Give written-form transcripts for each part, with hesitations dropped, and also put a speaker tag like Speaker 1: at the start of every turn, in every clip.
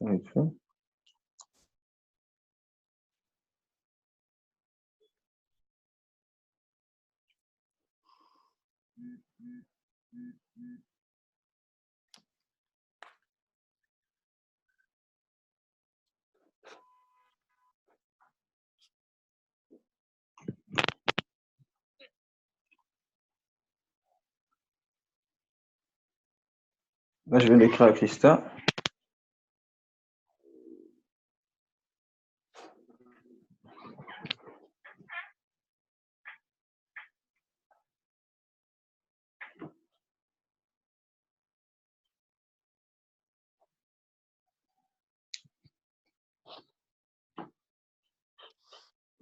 Speaker 1: Attends, vite fait. Là, je viens d'écrire à Christa.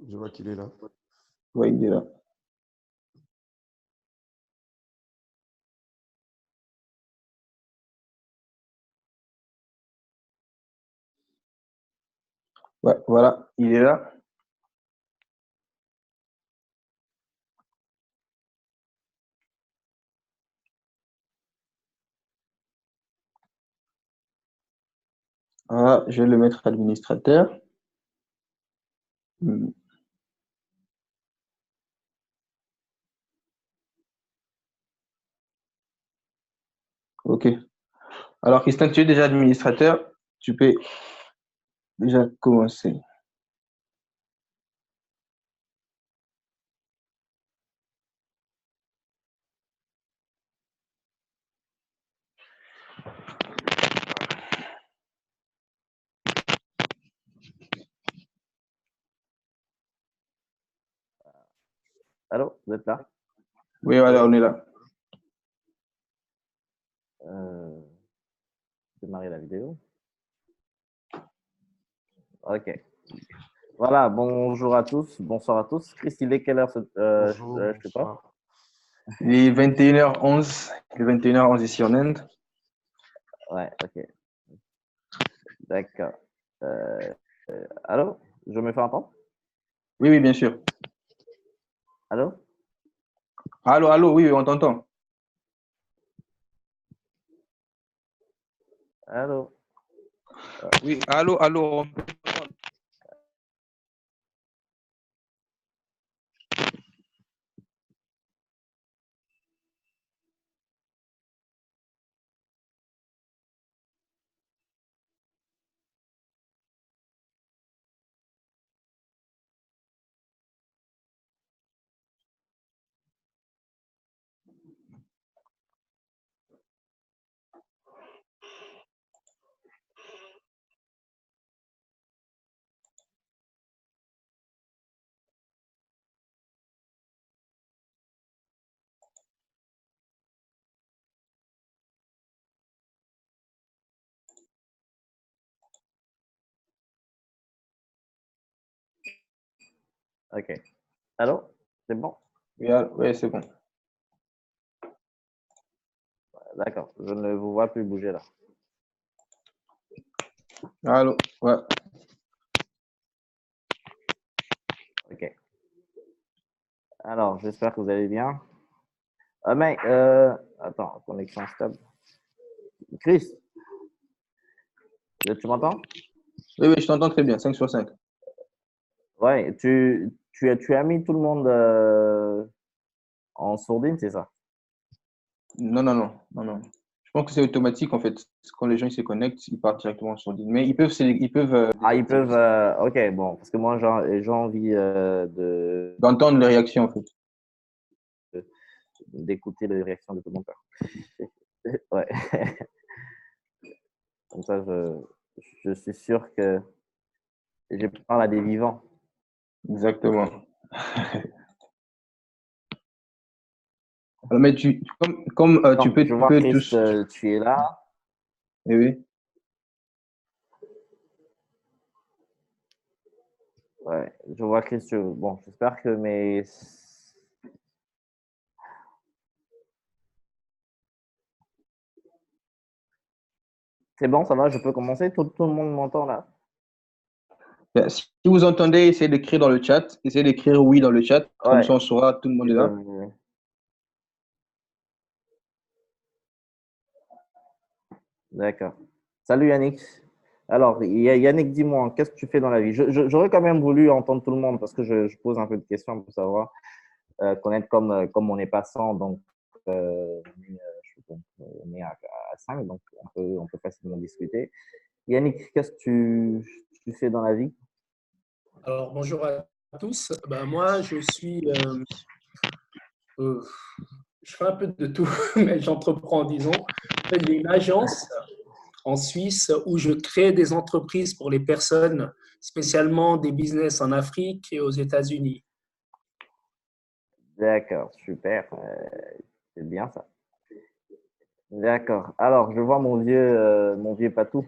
Speaker 2: Je vois qu'il est là.
Speaker 1: Oui, il est là. Ouais, voilà, il est là. Voilà, je vais le mettre administrateur. OK. Alors, Christin, tu es déjà administrateur. Tu peux déjà commencer.
Speaker 3: Allô, vous êtes là?
Speaker 1: Oui, voilà, on est là.
Speaker 3: Démarrer la vidéo. Ok. Voilà, bonjour à tous, bonsoir à tous. Chris, il est quelle heure?
Speaker 2: Bonjour,
Speaker 3: je sais pas.
Speaker 2: bonsoir.
Speaker 1: Il est 21h11. Il est 21h11 ici en Inde.
Speaker 3: Ouais, ok. D'accord. Allô? Je me fais entendre?
Speaker 1: Oui, oui, bien sûr.
Speaker 3: Allô?
Speaker 1: Allô, allô, oui, oui, on t'entend.
Speaker 3: Allô?
Speaker 4: Oui, allô, allô.
Speaker 3: Ok. Allô? C'est bon?
Speaker 1: Oui, oui, c'est bon.
Speaker 3: D'accord. Je ne vous vois plus bouger là.
Speaker 1: Allô, ouais.
Speaker 3: Ok. Alors, j'espère que vous allez bien. Mais, attends, connexion stable. Chris, tu m'entends?
Speaker 1: Oui, oui, je t'entends très bien. 5 sur 5.
Speaker 3: Ouais, tu as mis tout le monde en sourdine, c'est ça?
Speaker 1: Non, non, non, non, non. Je pense que c'est automatique en fait. Quand les gens ils se connectent, ils partent directement sur LinkedIn. Mais ils peuvent
Speaker 3: Ah, ils peuvent. Ok, bon, parce que moi, j'ai envie
Speaker 1: d'entendre les réactions en fait.
Speaker 3: d'écouter les réactions de tout le monde. Ouais. Comme ça, je suis sûr que je parle à des vivants.
Speaker 1: Exactement. Alors, mais comme tu
Speaker 3: Donc, je vois
Speaker 1: peux
Speaker 3: Chris,
Speaker 1: tous.
Speaker 3: tu es là.
Speaker 1: Oui, oui.
Speaker 3: Ouais, je vois Chris. Bon, j'espère que mes. C'est bon, ça va, je peux commencer. Tout le monde m'entend là.
Speaker 1: Ben, si vous entendez, essayez d'écrire dans le chat. Essayez d'écrire oui dans le chat. Comme
Speaker 3: Ouais.
Speaker 1: ça, on saura, tout le monde est là.
Speaker 3: D'accord. Salut Yannick. Alors, Yannick, dis-moi, qu'est-ce que tu fais dans la vie? J'aurais quand même voulu entendre tout le monde parce que je pose un peu de questions pour savoir, connaître comme on est passant. Donc, on est à 5, donc on peut facilement discuter. Yannick, qu'est-ce que tu fais dans la vie?
Speaker 5: Alors, bonjour à tous. Ben, moi, euh, je fais un peu de tout, mais j'entreprends, disons. En fait, j'ai une agence en Suisse où je crée des entreprises pour les personnes, spécialement des business en Afrique et aux États-Unis.
Speaker 3: D'accord, super. C'est bien ça. D'accord. Alors, je vois mon vieux Patou.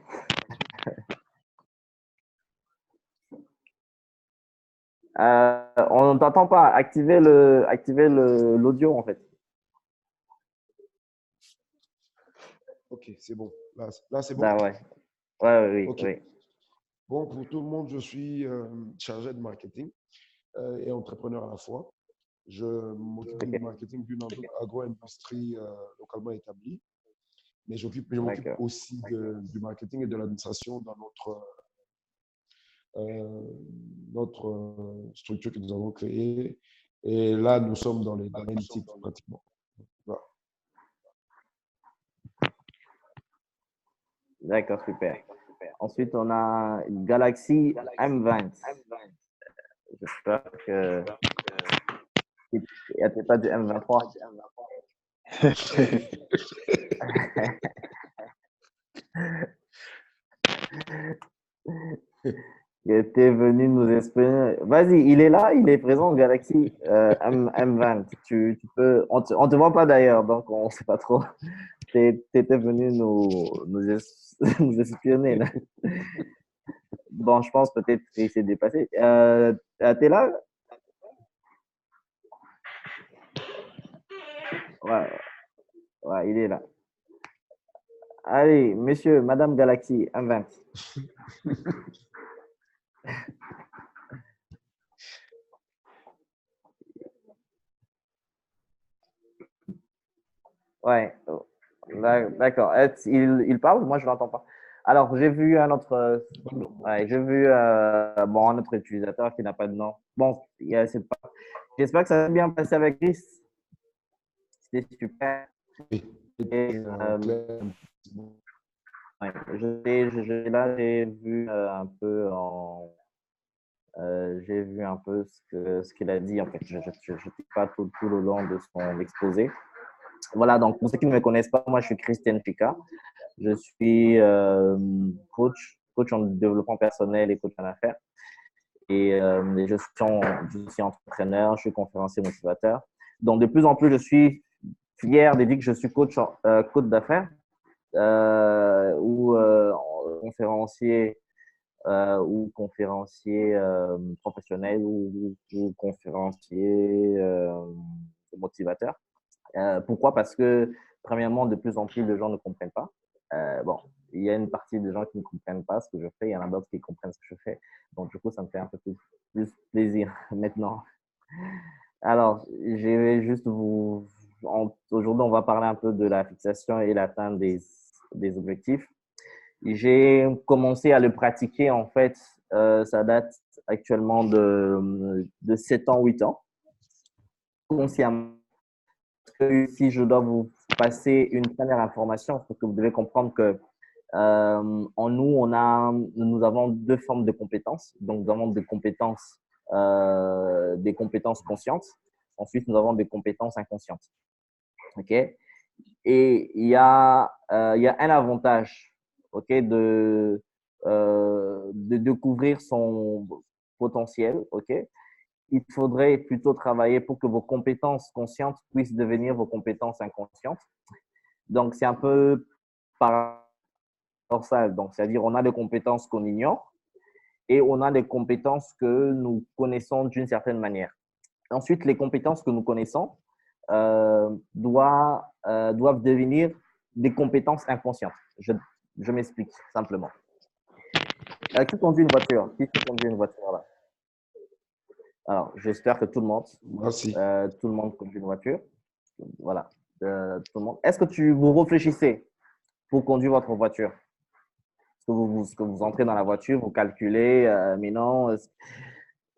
Speaker 3: On ne t'entend pas. Activez l'audio, en fait.
Speaker 2: Ok, c'est bon. Là, c'est bon.
Speaker 3: Ah ouais. Ouais, oui,
Speaker 2: Ok.
Speaker 3: oui.
Speaker 2: Bon, pour tout le monde, je suis chargé de marketing et entrepreneur à la fois. Je m'occupe du marketing d'une agro-industrie localement établie, mais je m'occupe
Speaker 3: D'accord.
Speaker 2: aussi du marketing et de l'administration dans notre structure que nous avons créée. Et là, nous sommes dans les domaines types pratiquement. Voilà.
Speaker 3: D'accord, super. Ensuite, on a Galaxy M20. J'espère que tu n'es pas du M23. Il était venu nous espionner. Vas-y, il est là, il est présent, Galaxy M20. Tu peux, on te voit pas d'ailleurs, donc on ne sait pas trop. Tu étais venu nous espionner là. Bon, je pense peut-être qu'il s'est dépassé. T'es là? Ouais, ouais, il est là. Allez, monsieur, madame Galaxy, M20. Ouais, d'accord. Il parle, moi je l'entends pas. Alors, j'ai vu un autre, ouais, j'ai vu bon, un autre utilisateur qui n'a pas de nom. Bon, c'est pas. J'espère que ça s'est bien passé avec Chris. C'était super.
Speaker 2: Et,
Speaker 3: Et,
Speaker 2: clair,
Speaker 3: ouais, là, j'ai vu un peu j'ai vu un peu ce qu'il a dit. En fait, je n'étais pas tout le long de son exposé. Voilà, donc pour ceux qui ne me connaissent pas, moi je suis Christian Fika. Je suis coach en développement personnel et coach en affaires. Et je suis entrepreneur, je suis conférencier motivateur. Donc, de plus en plus, je suis fier de dire que je suis coach d'affaires ou conférencier professionnel ou conférencier motivateur. Pourquoi? Parce que, premièrement, de plus en plus de gens ne comprennent pas. Bon, il y a une partie des gens qui ne comprennent pas ce que je fais, il y en a d'autres qui comprennent ce que je fais. Donc, du coup, ça me fait un peu plus plaisir maintenant. Alors, je vais juste aujourd'hui, on va parler un peu de la fixation et l'atteinte des objectifs. J'ai commencé à le pratiquer, en fait, ça date actuellement de 7 ans, 8 ans, consciemment. Que si je dois vous passer une première information, parce que vous devez comprendre que en nous avons deux formes de compétences. Donc, nous avons des compétences conscientes. Ensuite, nous avons des compétences inconscientes. OK? Et il y a un avantage, OK, de découvrir son potentiel, OK? Il faudrait plutôt travailler pour que vos compétences conscientes puissent devenir vos compétences inconscientes. Donc, c'est un peu paradoxal. Donc, c'est-à-dire, on a des compétences qu'on ignore et on a des compétences que nous connaissons d'une certaine manière. Ensuite, les compétences que nous connaissons doivent devenir des compétences inconscientes. Je m'explique simplement. Qui conduit une voiture? Qui conduit une voiture là? Alors, j'espère que tout le monde conduit une voiture. Voilà, tout le monde. Est-ce que vous réfléchissez pour conduire votre voiture? Est-ce que vous entrez dans la voiture, vous calculez, mais non, est-ce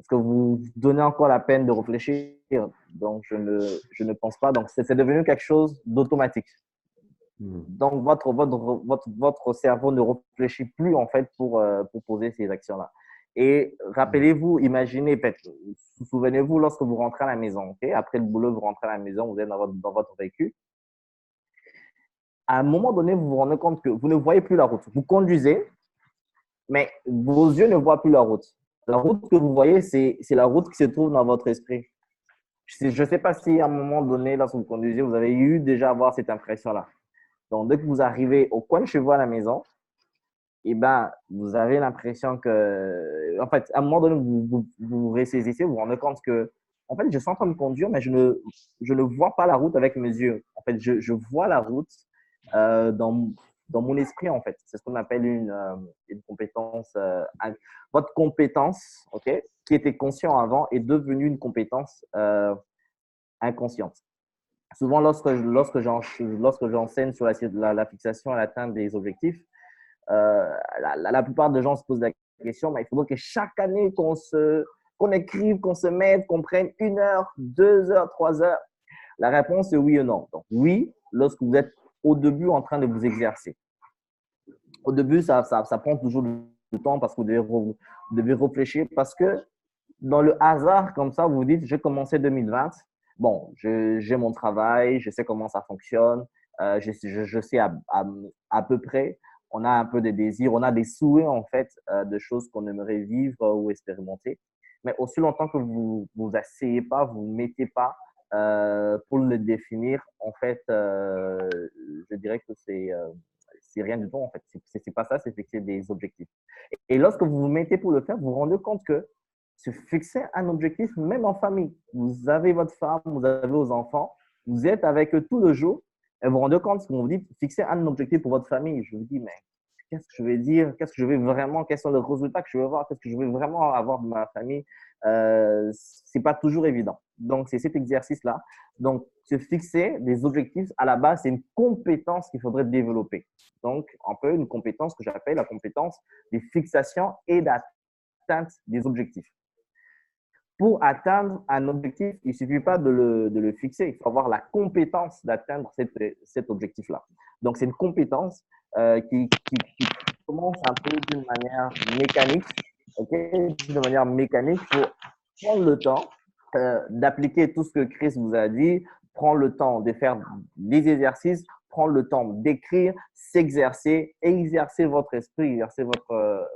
Speaker 3: que vous donnez encore la peine de réfléchir? Donc, je ne pense pas. Donc, c'est devenu quelque chose d'automatique. Donc, votre cerveau ne réfléchit plus, en fait, pour poser ces actions-là. Et rappelez-vous, imaginez, souvenez-vous, lorsque vous rentrez à la maison, okay? Après le boulot, vous rentrez à la maison, vous êtes dans votre véhicule. À un moment donné, vous vous rendez compte que vous ne voyez plus la route. Vous conduisez, mais vos yeux ne voient plus la route. La route que vous voyez, c'est la route qui se trouve dans votre esprit. Je ne sais pas si à un moment donné, lorsque vous conduisez, vous avez eu déjà à avoir cette impression-là. Donc, dès que vous arrivez au coin de chez vous à la maison, eh ben, vous avez l'impression que, en fait, à un moment donné, vous ressaisissez, vous vous rendez compte que, en fait, je suis en train de conduire, mais je ne vois pas la route avec mes yeux. En fait, je vois la route dans mon esprit, en fait. C'est ce qu'on appelle une compétence. Votre compétence, OK, qui était conscient avant, est devenue une compétence inconsciente. Souvent, lorsque j'enseigne sur la fixation et l'atteinte des objectifs, la plupart des gens se posent la question, mais il faudrait que chaque année qu'on écrive, qu'on se mette, qu'on prenne 1 heure, 2 heures, 3 heures. La réponse est oui ou non. Donc, oui, lorsque vous êtes au début en train de vous exercer. Au début, ça prend toujours du temps parce que vous devez réfléchir parce que dans le hasard, comme ça, vous vous dites, j'ai commencé 2020. Bon, j'ai mon travail, je sais comment ça fonctionne, je sais à peu près. On a un peu des désirs, on a des souhaits, en fait, de choses qu'on aimerait vivre ou expérimenter. Mais aussi longtemps que vous vous asseyez pas, vous ne mettez pas pour le définir, en fait, je dirais que c'est rien du tout, en fait. C'est pas ça, c'est fixer des objectifs. Et lorsque vous vous mettez pour le faire, vous vous rendez compte que se fixer un objectif, même en famille. Vous avez votre femme, vous avez vos enfants, vous êtes avec eux tout le jour et vous vous rendez compte que vous dites fixer un objectif pour votre famille. Je vous dis, mais qu'est-ce que je vais dire? Qu'est-ce que je vais vraiment? Quels sont les résultats que je vais voir? Qu'est-ce que je vais vraiment avoir de ma famille? C'est pas toujours évident. Donc, c'est cet exercice-là. Donc, se fixer des objectifs, à la base, c'est une compétence qu'il faudrait développer. Donc, un peu une compétence que j'appelle la compétence des fixations et d'atteinte des objectifs. Pour atteindre un objectif, il ne suffit pas de le fixer. Il faut avoir la compétence d'atteindre cet objectif-là. Donc, c'est une compétence qui commence un peu d'une manière mécanique. Okay? De manière mécanique, il faut prendre le temps d'appliquer tout ce que Chris vous a dit, prendre le temps de faire des exercices, prendre le temps d'écrire, s'exercer, exercer votre esprit, exercer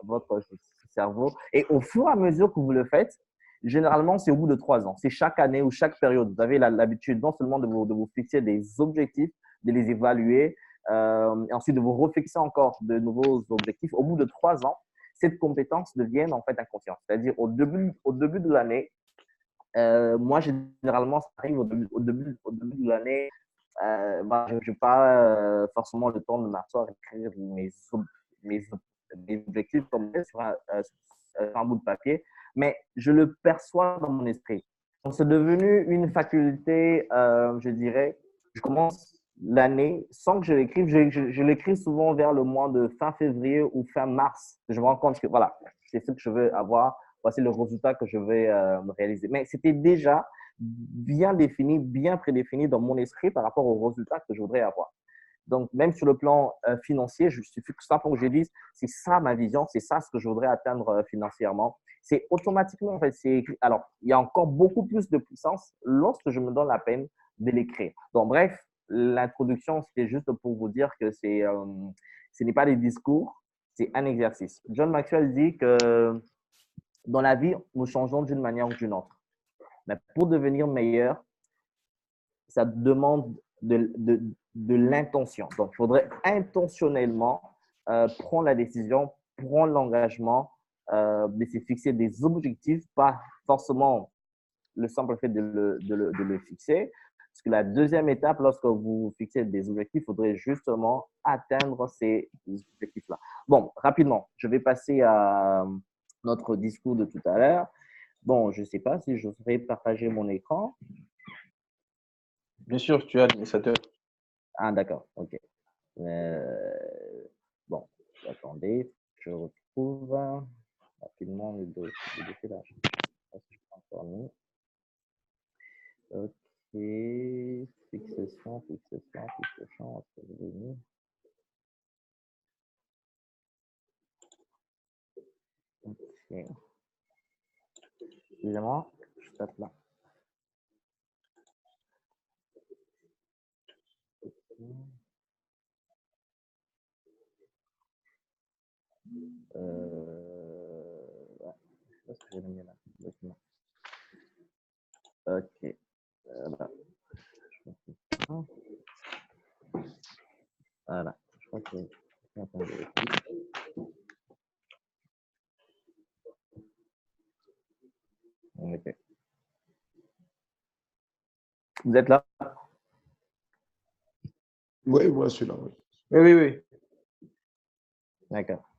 Speaker 3: votre cerveau. Et au fur et à mesure que vous le faites, généralement, c'est au bout de 3 ans. C'est chaque année ou chaque période. Vous avez l'habitude non seulement de vous fixer des objectifs, de les évaluer, et ensuite de vous refixer encore de nouveaux objectifs. Au bout de 3 ans, cette compétence devient en fait inconsciente. C'est-à-dire au début de l'année, moi, généralement, ça arrive au début de l'année. Je n'ai pas forcément le temps de m'asseoir et écrire mes objectifs comme sur un bout de papier, mais je le perçois dans mon esprit. Donc, c'est devenu une faculté, je dirais. Je commence l'année sans que je l'écrive. Je l'écris souvent vers le mois de fin février ou fin mars. Je me rends compte que voilà, c'est ce que je veux avoir. Voici le résultat que je vais réaliser. Mais c'était déjà bien défini, bien prédéfini dans mon esprit par rapport aux résultats que je voudrais avoir. Donc, même sur le plan financier, je suis ça pour que je dise, c'est ça ma vision, c'est ça ce que je voudrais atteindre financièrement. C'est automatiquement, en fait, c'est écrit. Alors, il y a encore beaucoup plus de puissance lorsque je me donne la peine de l'écrire. Donc, bref, l'introduction, c'était juste pour vous dire que ce n'est pas des discours, c'est un exercice. John Maxwell dit que dans la vie, nous changeons d'une manière ou d'une autre. Mais pour devenir meilleur, ça demande de l'intention. Donc, il faudrait intentionnellement prendre la décision, prendre l'engagement de se fixer des objectifs, pas forcément le simple fait de le fixer. Parce que la deuxième étape, lorsque vous fixez des objectifs, il faudrait justement atteindre ces objectifs-là. Bon, rapidement, je vais passer à notre discours de tout à l'heure. Bon, je ne sais pas si je vais partager mon écran.
Speaker 1: Bien sûr, tu as l'administrateur.
Speaker 3: Ah, d'accord, ok. Bon, attendez. je retrouve rapidement le dossier là. Je sais pas si je peux encore mis. Ok, fixation, est-ce que je l'ai mis? Ok. Excusez-moi, je tape là. Ouais, je sais pas ce que j'ai mis là. Document. Ok. Là. Voilà. Je crois que ok. Vous êtes là?
Speaker 2: Oui, moi, je suis là. Oui.
Speaker 1: Oui, oui, oui.
Speaker 3: D'accord.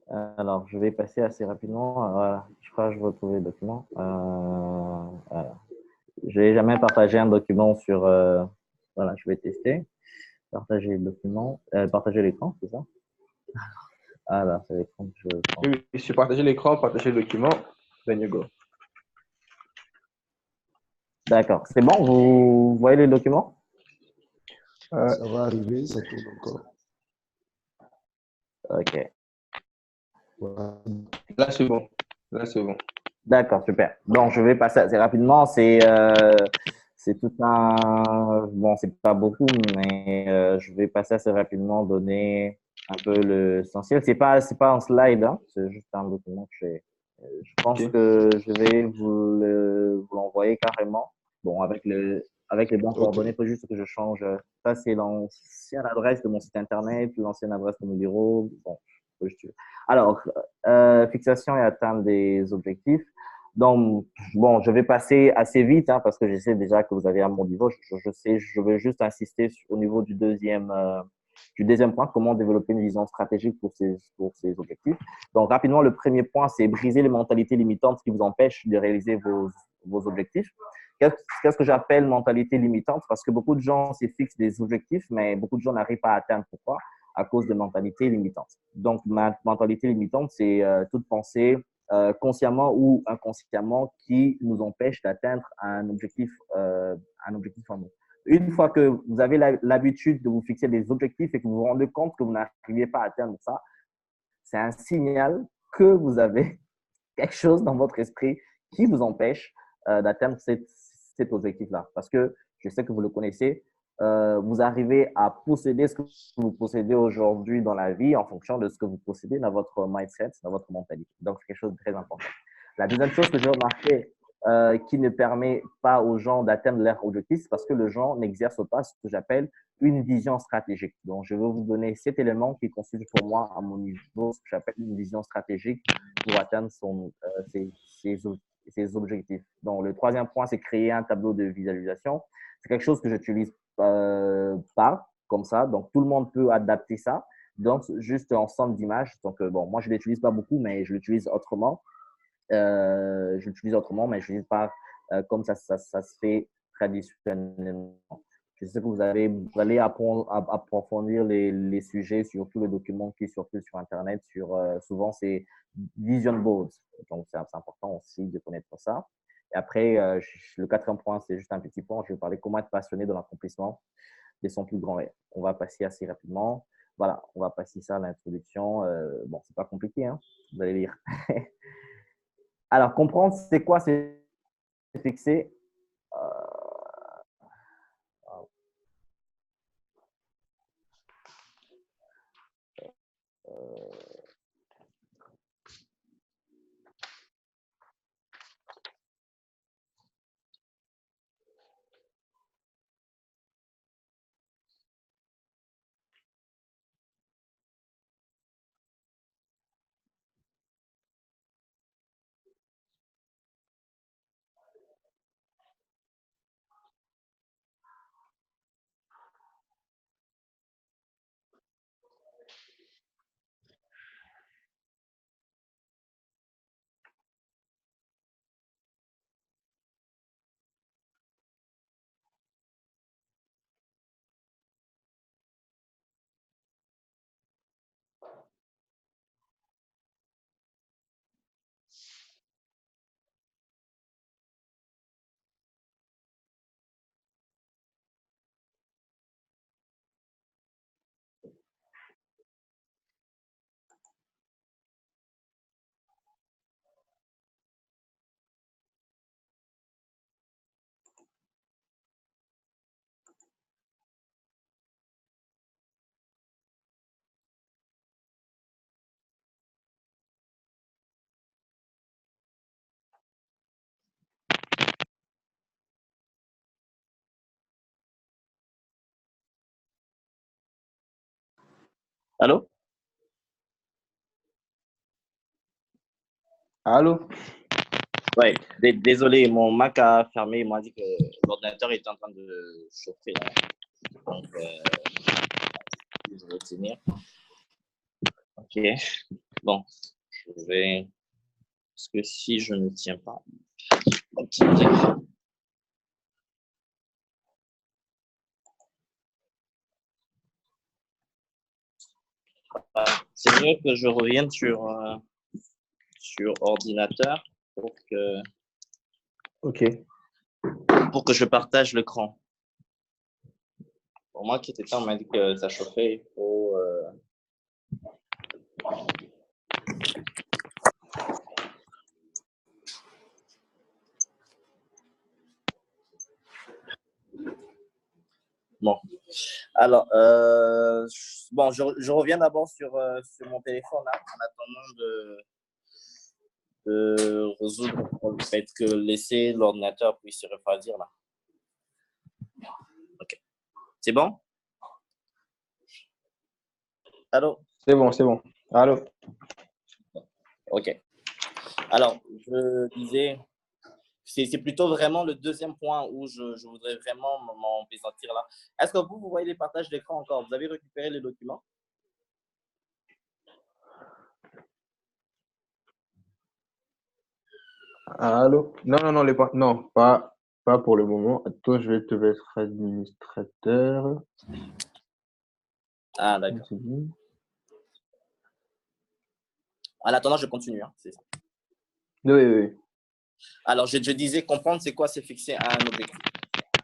Speaker 3: Alors, je vais passer assez rapidement. Voilà. Je crois que je vais retrouver le document. Voilà. Je n'ai jamais partagé un document sur. Voilà, je vais tester. Partager le document. Partager l'écran, c'est ça? Alors, c'est l'écran que je prends.
Speaker 1: Oui, oui. Si partager l'écran, partager le document, then you go.
Speaker 3: D'accord. C'est bon? Vous voyez les documents?
Speaker 2: Ça va arriver, ça tourne encore.
Speaker 3: Ok.
Speaker 2: Voilà.
Speaker 1: Là, c'est bon. Là, c'est bon.
Speaker 3: D'accord, super. Donc, je vais passer assez rapidement. C'est tout un. Bon, c'est pas beaucoup, mais je vais passer assez rapidement, donner un peu l'essentiel. C'est pas un slide, hein, c'est juste un document que j'ai. Je pense
Speaker 1: Ok.
Speaker 3: que je vais vous l'envoyer carrément. Bon, avec les bons
Speaker 2: OK.
Speaker 3: coordonnées, il faut juste que je change. Ça, c'est l'ancienne adresse de mon site internet, l'ancienne adresse de mon bureau. Bon, faut juste- alors, fixation et atteinte des objectifs. Donc, bon, je vais passer assez vite hein, parce que je sais déjà que vous avez à mon niveau. Je sais, je vais juste insister au niveau du deuxième point, comment développer une vision stratégique pour ces objectifs. Donc, rapidement, le premier point, c'est briser les mentalités limitantes qui vous empêchent de réaliser vos objectifs. Qu'est-ce que j'appelle mentalité limitante? Parce que beaucoup de gens se fixent des objectifs, mais beaucoup de gens n'arrivent pas à atteindre. Pourquoi? À cause de mentalités limitantes. Donc, ma mentalité limitante, c'est toute pensée consciemment ou inconsciemment qui nous empêche d'atteindre un objectif en nous. Une fois que vous avez l'habitude de vous fixer des objectifs et que vous vous rendez compte que vous n'arrivez pas à atteindre ça, c'est un signal que vous avez quelque chose dans votre esprit qui vous empêche d'atteindre cet objectif-là. Parce que je sais que vous le connaissez, vous arrivez à posséder ce que vous possédez aujourd'hui dans la vie en fonction de ce que vous possédez dans votre mindset, dans votre mentalité. Donc, c'est quelque chose de très important. La deuxième chose que j'ai remarqué qui ne permet pas aux gens d'atteindre leur objectif, c'est parce que les gens n'exercent pas ce que j'appelle une vision stratégique. Donc, je vais vous donner cet élément qui constitue pour moi, à mon niveau, ce que j'appelle une vision stratégique pour atteindre ses objectifs. Donc, le troisième point, c'est créer un tableau de visualisation. C'est quelque chose que j'utilise pas comme ça. Donc, tout le monde peut adapter ça. Donc, juste un ensemble d'images. Donc, bon, moi, je ne l'utilise pas beaucoup, mais je l'utilise autrement. Je l'utilise autrement, mais je l'utilise pas comme ça se fait traditionnellement. Je sais que vous allez approfondir les sujets sur tous les documents qui circulent sur Internet. Souvent, c'est vision boards. Donc, c'est important aussi de connaître ça. Et après, le quatrième point, c'est juste un petit point. Je vais parler comment être passionné de l'accomplissement de son plus grand rêve. On va passer assez rapidement. Voilà, on va passer ça à l'introduction. Bon, c'est pas compliqué, hein. Vous allez lire. Alors, comprendre c'est quoi c'est fixé. Allô?
Speaker 1: Allô?
Speaker 3: Ouais, désolé, mon Mac a fermé. Il m'a dit que l'ordinateur est en train de chauffer, là. Donc, je vais tenir. OK. Bon, je vais. Parce que si je ne tiens pas. OK. C'est mieux que je revienne sur ordinateur
Speaker 1: OK.
Speaker 3: pour que je partage l'écran. Pour moi qui était temps, on m'a dit que ça chauffait. Il faut. Bon. Alors, bon, je reviens d'abord sur mon téléphone là, en attendant de résoudre le fait que laisser l'ordinateur puisse se refroidir là. OK. C'est bon? Allô?
Speaker 1: C'est bon, c'est bon. Allô?
Speaker 3: OK. Alors, je disais, c'est plutôt vraiment le deuxième point où je voudrais vraiment m'en appesantir là. Est-ce que vous voyez les partages d'écran encore? Vous avez récupéré les documents?
Speaker 1: Allô? Non, non, non, non, pas pour le moment. Toi, je vais te mettre administrateur.
Speaker 3: Ah, d'accord. En attendant, je continue. Hein, c'est ça.
Speaker 1: Oui, oui, oui.
Speaker 3: Alors, je disais, comprendre, c'est quoi? C'est fixer un objectif.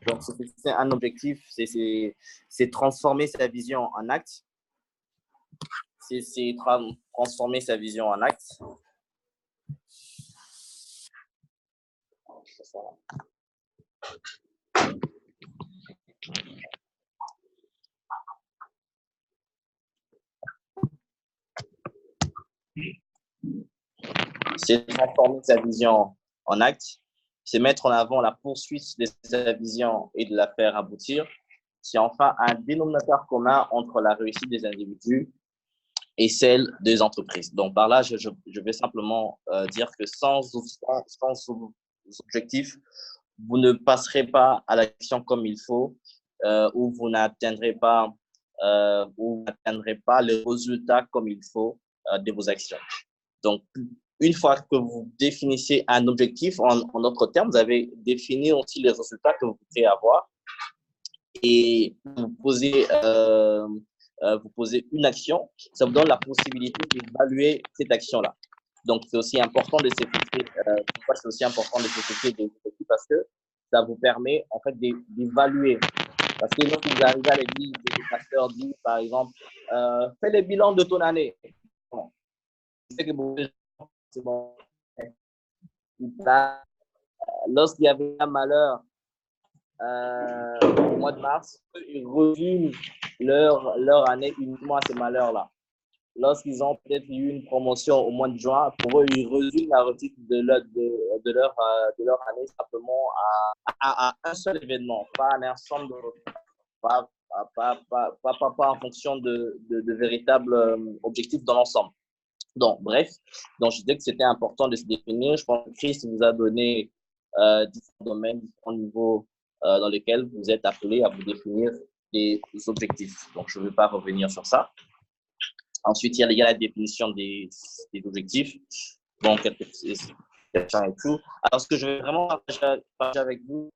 Speaker 3: Donc, se fixer un objectif, c'est transformer sa vision en acte. C'est transformer sa vision en acte. C'est transformer sa vision en acte. C'est mettre en avant la poursuite de sa vision et de la faire aboutir. C'est enfin un dénominateur commun entre la réussite des individus et celle des entreprises. Donc, par là, je vais simplement dire que sans objectif, vous ne passerez pas à l'action comme il faut ou vous n'atteindrez pas le résultat comme il faut de vos actions. Donc, une fois que vous définissez un objectif, en d'autres termes, vous avez défini aussi les résultats que vous voudrez avoir et vous posez une action, ça vous donne la possibilité d'évaluer cette action-là. Donc, c'est aussi important de s'efforcer. Pourquoi c'est aussi important de s'efforcer des objectifs? Parce que ça vous permet en fait d'évaluer. Parce que lorsque vous arrivez à l'église, le pasteur dit, par exemple, fais le bilan de ton année. Bon. Je sais que beaucoup de gens, c'est bon. Lorsqu'il y avait un malheur au mois de mars, ils résument leur année uniquement à ces malheurs-là. Lorsqu'ils ont peut-être eu une promotion au mois de juin, pour eux, ils résument la réussite de leur année simplement à un seul événement, pas à un ensemble de pas en fonction de véritables objectifs dans l'ensemble. Donc, bref, donc je disais que c'était important de se définir. Je pense que Chris vous a donné différents domaines, différents niveaux dans lesquels vous êtes appelés à vous définir des objectifs. Donc, je ne vais pas revenir sur ça. Ensuite, il y a la définition des objectifs. Donc, et tout. Alors, ce que je vais vraiment partager avec vous,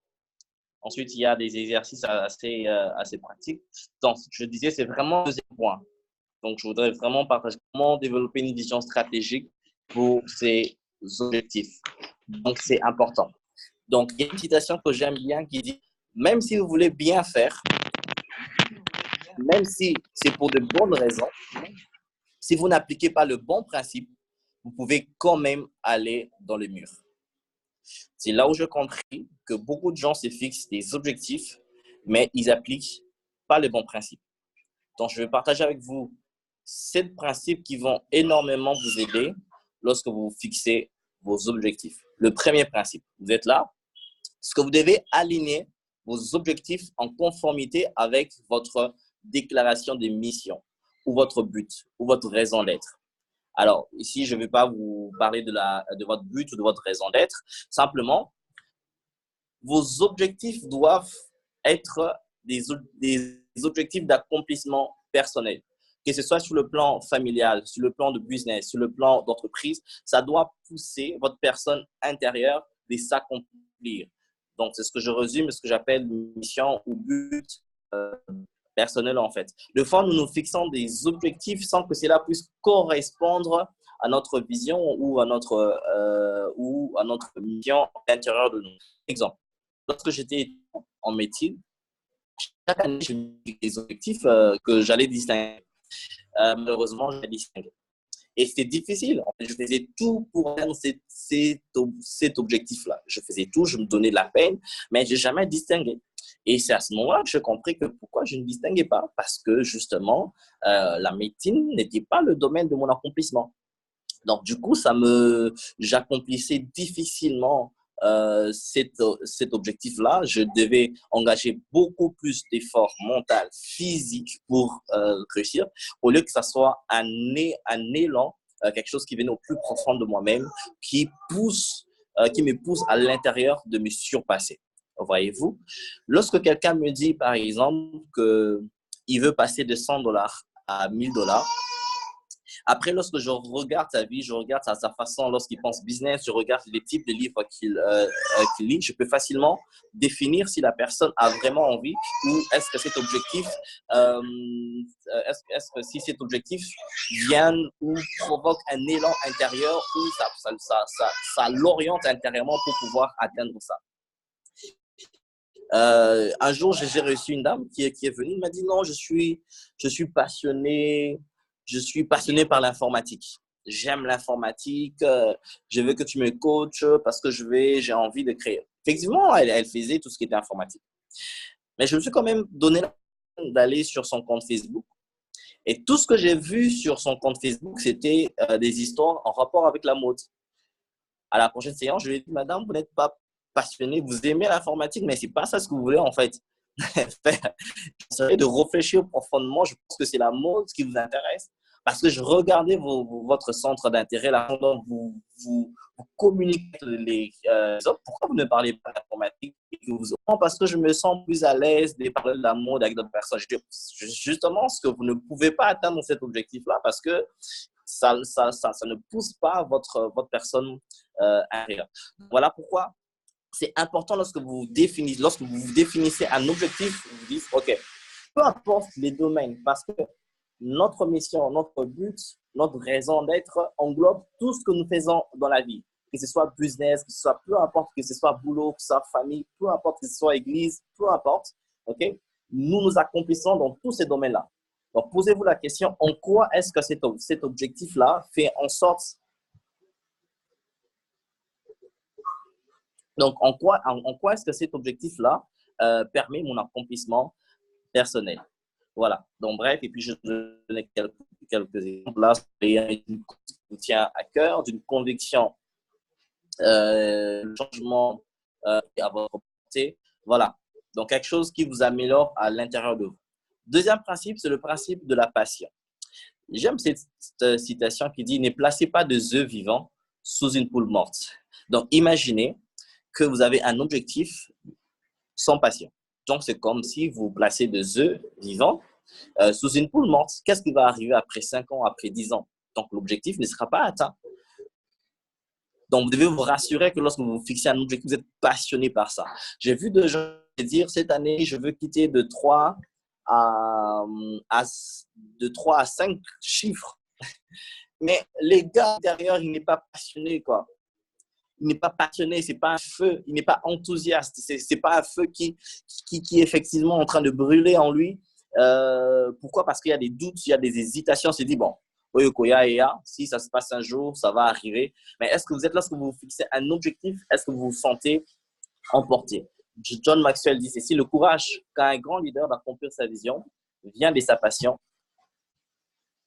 Speaker 3: ensuite, il y a des exercices assez pratiques. Donc, je disais, c'est vraiment le deuxième point. Donc, je voudrais vraiment partager comment développer une vision stratégique pour ces objectifs. Donc, c'est important. Donc, il y a une citation que j'aime bien qui dit « Même si vous voulez bien faire, même si c'est pour de bonnes raisons, si vous n'appliquez pas le bon principe, vous pouvez quand même aller dans le mur. » C'est là où j'ai compris que beaucoup de gens se fixent des objectifs, mais ils n'appliquent pas le bon principe. Donc, je vais partager avec vous 7 principes qui vont énormément vous aider lorsque vous fixez vos objectifs. Le premier principe, vous êtes là, c'est que vous devez aligner vos objectifs en conformité avec votre déclaration de mission.
Speaker 6: ou votre but ou votre raison d'être. Alors, ici, je ne vais pas vous parler de votre but ou de votre raison d'être. Simplement, vos objectifs doivent être des objectifs d'accomplissement personnel. Que ce soit sur le plan familial, sur le plan de business, sur le plan d'entreprise, ça doit pousser votre personne intérieure de s'accomplir. Donc, c'est ce que je résume, ce que j'appelle mission ou but personnel en fait. De fois, nous nous fixons des objectifs sans que cela puisse correspondre à notre vision ou à notre mission à l'intérieur de nous. Exemple, lorsque j'étais en médecine, chaque année, j'ai mis des objectifs que j'allais distinguer. Malheureusement, je les distinguais. Et c'était difficile. Je faisais tout pour atteindre cet objectif-là. Je faisais tout, je me donnais de la peine, mais je n'ai jamais distingué. Et c'est à ce moment-là que j'ai compris que pourquoi je ne distinguais pas. Parce que justement, la médecine n'était pas le domaine de mon accomplissement. Donc, du coup, j'accomplissais difficilement cet objectif-là. Je devais engager beaucoup plus d'efforts mentaux, physiques pour réussir, au lieu que ça soit un élan, quelque chose qui venait au plus profond de moi-même, qui me pousse à l'intérieur de me surpasser. Voyez-vous, lorsque quelqu'un me dit, par exemple, qu'il veut passer de $100 à $1000, après, lorsque je regarde sa vie, je regarde sa façon, lorsqu'il pense business, je regarde les types de livres qu'il lit, je peux facilement définir si la personne a vraiment envie ou est-ce que cet objectif, si cet objectif vient ou provoque un élan intérieur ou ça l'oriente intérieurement pour pouvoir atteindre ça. Un jour, j'ai reçu une dame qui est venue, elle m'a dit non, je suis passionné par l'informatique. J'aime l'informatique, je veux que tu me coaches parce que j'ai envie de créer. Effectivement, elle faisait tout ce qui était informatique. Mais je me suis quand même donné la peine d'aller sur son compte Facebook. Et tout ce que j'ai vu sur son compte Facebook, c'était des histoires en rapport avec la mode. À la prochaine séance, je lui ai dit, madame, vous n'êtes pas passionnée, vous aimez l'informatique, mais ce n'est pas ça ce que vous voulez en fait. J'essaie de réfléchir profondément, je pense que c'est la mode qui vous intéresse. Parce que je regardais votre centre d'intérêt, la façon dont vous communiquez les autres. Pourquoi vous ne parlez pas d'informatique? Parce que je me sens plus à l'aise de parler de la mode avec d'autres personnes. Je dis justement ce que vous ne pouvez pas atteindre cet objectif-là parce que ça ne pousse pas votre personne intérieure. Voilà pourquoi c'est important lorsque vous définissez un objectif, vous dites, OK, peu importe les domaines, parce que notre mission, notre but, notre raison d'être englobe tout ce que nous faisons dans la vie. Que ce soit business, que ce soit peu importe, que ce soit boulot, que ce soit famille, peu importe, que ce soit église, peu importe. OK? Nous nous accomplissons dans tous ces domaines-là. Donc, posez-vous la question, en quoi est-ce que cet objectif-là fait en sorte… Donc, en quoi est-ce que cet objectif-là permet mon accomplissement personnel? Voilà. Donc, bref, et puis je donne quelques exemples. Là, c'est une cause qui vous tient à cœur, d'une conviction, le changement à votre portée. Voilà. Donc, quelque chose qui vous améliore à l'intérieur de vous. Deuxième principe, c'est le principe de la passion. J'aime cette citation qui dit « Ne placez pas de œufs vivants sous une poule morte ». Donc, imaginez que vous avez un objectif sans passion. Donc, c'est comme si vous placez des œufs vivants sous une poule morte. Qu'est-ce qui va arriver après 5 ans, après 10 ans? Donc, l'objectif ne sera pas atteint. Donc, vous devez vous rassurer que lorsque vous fixez un objectif, vous êtes passionné par ça. J'ai vu des gens dire, cette année, je veux quitter de 3 à 5 chiffres. Mais les gars derrière, il n'est pas passionné, quoi. Il n'est pas passionné, c'est pas un feu, il n'est pas enthousiaste, c'est pas un feu qui est effectivement en train de brûler en lui. Pourquoi? Parce qu'il y a des doutes, il y a des hésitations. On se dit, bon, si ça se passe un jour, ça va arriver. Mais est-ce que vous êtes là, lorsque vous fixez un objectif, est-ce que vous vous sentez emporté? John Maxwell dit ceci, le courage qu'a un grand leader d'accomplir sa vision vient de sa passion,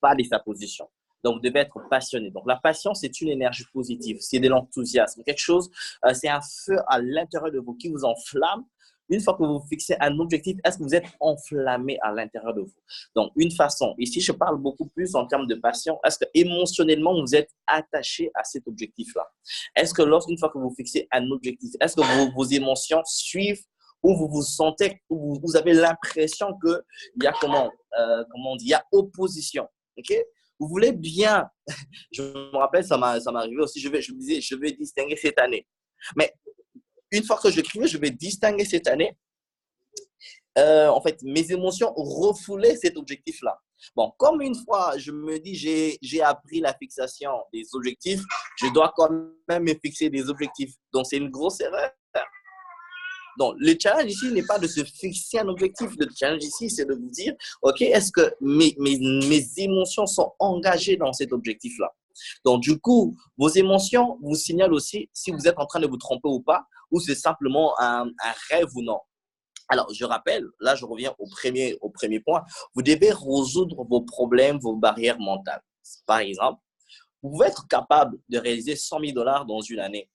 Speaker 6: pas de sa position. Donc, vous devez être passionné. Donc, la passion, c'est une énergie positive. C'est de l'enthousiasme. Quelque chose, c'est un feu à l'intérieur de vous qui vous enflamme une fois que vous fixez un objectif, est-ce que vous êtes enflammé à l'intérieur de vous? Donc, une façon, ici, je parle beaucoup plus en termes de passion. Est-ce que émotionnellement, vous êtes attaché à cet objectif-là? Est-ce que lorsqu'une fois que vous fixez un objectif, est-ce que vos émotions suivent ou vous vous sentez, ou vous avez l'impression qu'il y a comment on dit, il y a opposition. OK? Vous voulez bien, je me rappelle, ça m'est arrivé aussi, je me disais, je vais distinguer cette année. Mais une fois que j'écrivais, je vais distinguer cette année. En fait, mes émotions refoulaient cet objectif-là. Bon, comme une fois, je me dis, j'ai appris la fixation des objectifs, je dois quand même me fixer des objectifs. Donc, c'est une grosse erreur. Donc, le challenge ici n'est pas de se fixer un objectif. Le challenge ici, c'est de vous dire, OK, est-ce que mes émotions sont engagées dans cet objectif-là? Donc, du coup, vos émotions vous signalent aussi si vous êtes en train de vous tromper ou pas, ou c'est simplement un rêve ou non. Alors, je rappelle, là, je reviens au premier point. Vous devez résoudre vos problèmes, vos barrières mentales. Par exemple, vous pouvez être capable de réaliser 100 000 $ dans une année.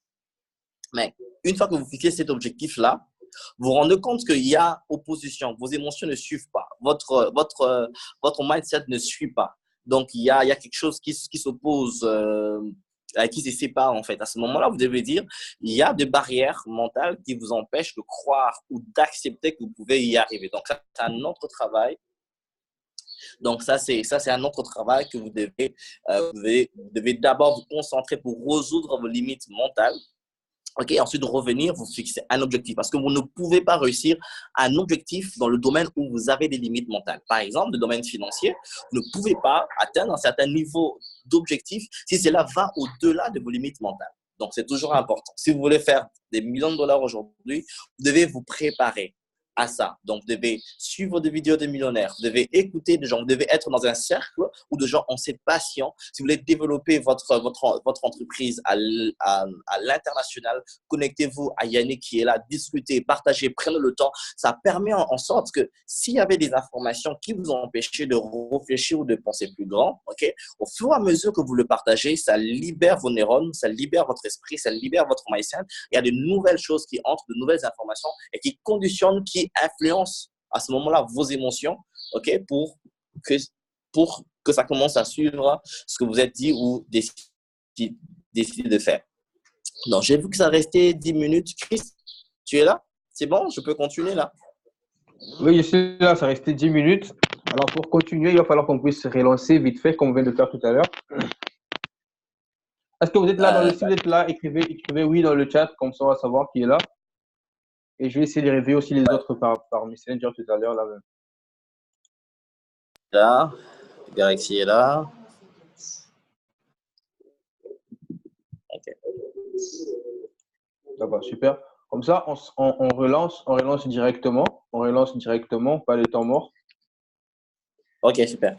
Speaker 6: Mais une fois que vous fixez cet objectif-là, vous vous rendez compte qu'il y a opposition. Vos émotions ne suivent pas. Votre mindset ne suit pas. Donc, il y a quelque chose qui s'oppose, qui se sépare en fait. À ce moment-là, vous devez dire, il y a des barrières mentales qui vous empêchent de croire ou d'accepter que vous pouvez y arriver. Donc, ça, c'est un autre travail. Donc, ça, c'est un autre travail que vous devez d'abord vous concentrer pour résoudre vos limites mentales. OK, ensuite revenir, vous fixer un objectif parce que vous ne pouvez pas réussir un objectif dans le domaine où vous avez des limites mentales. Par exemple, le domaine financier, vous ne pouvez pas atteindre un certain niveau d'objectif si cela va au-delà de vos limites mentales. Donc, c'est toujours important. Si vous voulez faire des millions de dollars aujourd'hui, vous devez vous préparer à ça. Donc, vous devez suivre des vidéos de millionnaires, vous devez écouter des gens, vous devez être dans un cercle où des gens ont cette passion. Si vous voulez développer votre entreprise à l'international, connectez-vous à Yannick qui est là, discutez, partagez, prenez le temps. Ça permet en sorte que s'il y avait des informations qui vous ont empêché de réfléchir ou de penser plus grand, OK, au fur et à mesure que vous le partagez, ça libère vos neurones, ça libère votre esprit, ça libère votre mindset. Il y a de nouvelles choses qui entrent, de nouvelles informations et qui conditionnent, qui influencent à ce moment-là vos émotions, OK, pour que ça commence à suivre ce que vous êtes dit ou décidé de faire. Donc, j'ai vu que ça restait 10 minutes. Chris, tu es là? C'est bon? Je peux continuer là?
Speaker 1: Oui, je suis là, ça restait 10 minutes. Alors, pour continuer, il va falloir qu'on puisse se relancer vite fait, comme on vient de faire tout à l'heure. Est-ce que vous êtes là si vous êtes là, écrivez oui dans le chat, comme ça on va savoir qui est là. Et je vais essayer de réveiller aussi les autres par Messenger tout à l'heure là même.
Speaker 6: Là, Galaxy est là. OK.
Speaker 1: D'accord, super. Comme ça, on relance directement. On relance directement, pas les temps morts.
Speaker 6: OK, super.